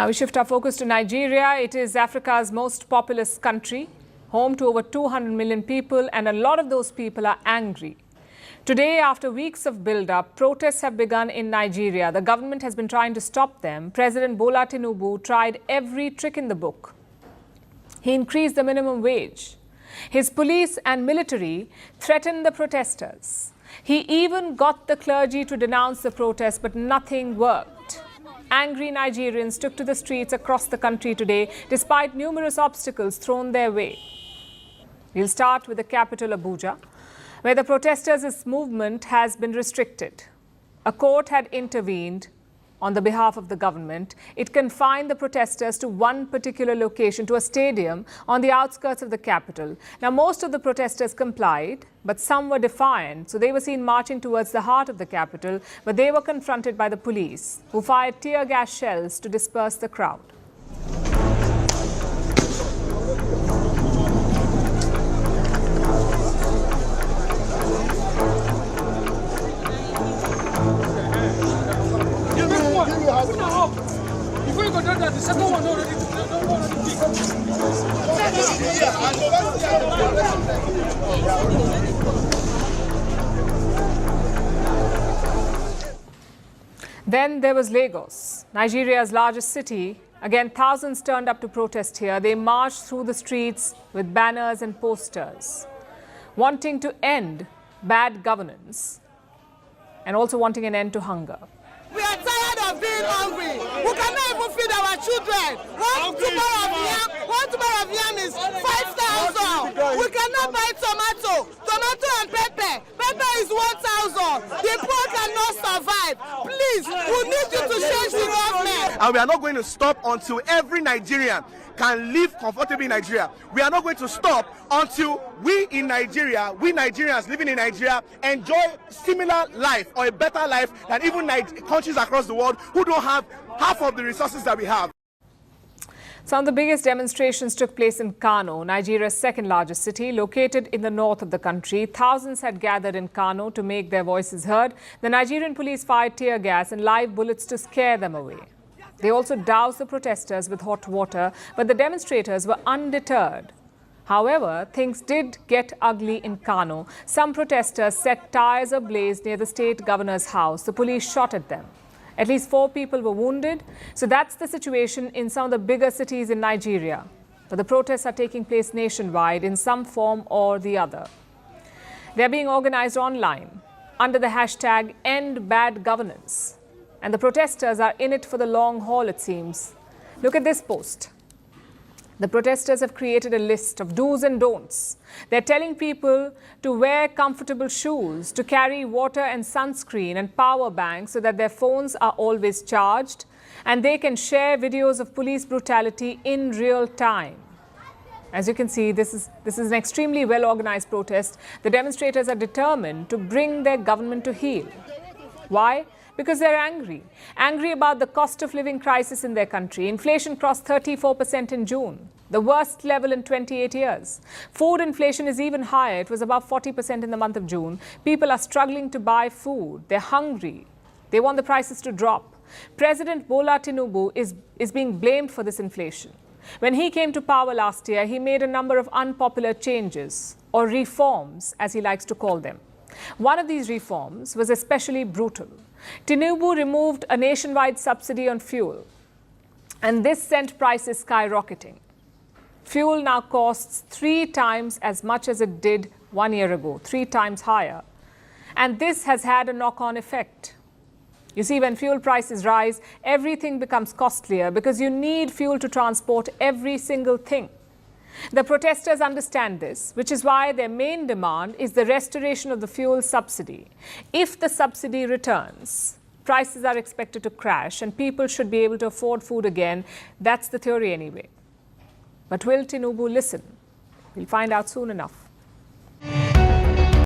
Now we shift our focus to Nigeria. It is Africa's most populous country, home to over 200 million people, and a lot of those people are angry. Today, after weeks of build-up, protests have begun in Nigeria. The government has been trying to stop them. President Bola Tinubu tried every trick in the book. He increased the minimum wage. His police and military threatened the protesters. He even got the clergy to denounce the protests, but nothing worked. Angry Nigerians took to the streets across the country today, despite numerous obstacles thrown their way. We'll start with the capital, Abuja, where the protesters' movement has been restricted. A court had intervened on the behalf of the government. It confined the protesters to one particular location, to a stadium on the outskirts of the capital. Now, most of the protesters complied, but some were defiant. So they were seen marching towards the heart of the capital, but they were confronted by the police, who fired tear gas shells to disperse the crowd. Then there was Lagos, Nigeria's largest city. Again, thousands turned up to protest here. They marched through the streets with banners and posters, wanting to end bad governance and also wanting an end to hunger. We are tired of being hungry. We cannot even feed our children. One tuber of yam is 5,000. We cannot buy tomato and pepper. Pepper is 1,000. The poor cannot survive. Please, we need you to change the government. And we are not going to stop until every Nigerian can live comfortably in Nigeria. We are not going to stop until we Nigerians living in Nigeria, enjoy similar life or a better life than even countries across the world who don't have half of the resources that we have. Some of the biggest demonstrations took place in Kano, Nigeria's second largest city, located in the north of the country. Thousands had gathered in Kano to make their voices heard. The Nigerian police fired tear gas and live bullets to scare them away. They also doused the protesters with hot water, but the demonstrators were undeterred. However, things did get ugly in Kano. Some protesters set tires ablaze near the state governor's house. The police shot at them. At least 4 people were wounded. So that's the situation in some of the bigger cities in Nigeria. But the protests are taking place nationwide in some form or the other. They're being organized online under the hashtag End Bad Governance. And the protesters are in it for the long haul, it seems. Look at this post. The protesters have created a list of do's and don'ts. They're telling people to wear comfortable shoes, to carry water and sunscreen and power banks so that their phones are always charged, and they can share videos of police brutality in real time. As you can see, this is an extremely well-organized protest. The demonstrators are determined to bring their government to heel. Why? Because they're angry about the cost of living crisis in their country. Inflation crossed 34% in June, the worst level in 28 years. Food inflation is even higher. It was above 40% in the month of June. People are struggling to buy food. They're hungry. They want the prices to drop. President Bola Tinubu is being blamed for this inflation. When he came to power last year, he made a number of unpopular changes, or reforms, as he likes to call them. One of these reforms was especially brutal. Tinubu removed a nationwide subsidy on fuel, and this sent prices skyrocketing. Fuel now costs 3 times as much as it did 1 year ago, 3 times higher. And this has had a knock-on effect. You see, when fuel prices rise, everything becomes costlier because you need fuel to transport every single thing. The protesters understand this, which is why their main demand is the restoration of the fuel subsidy. If the subsidy returns, prices are expected to crash and people should be able to afford food again. That's the theory anyway. But will Tinubu listen? We'll find out soon enough.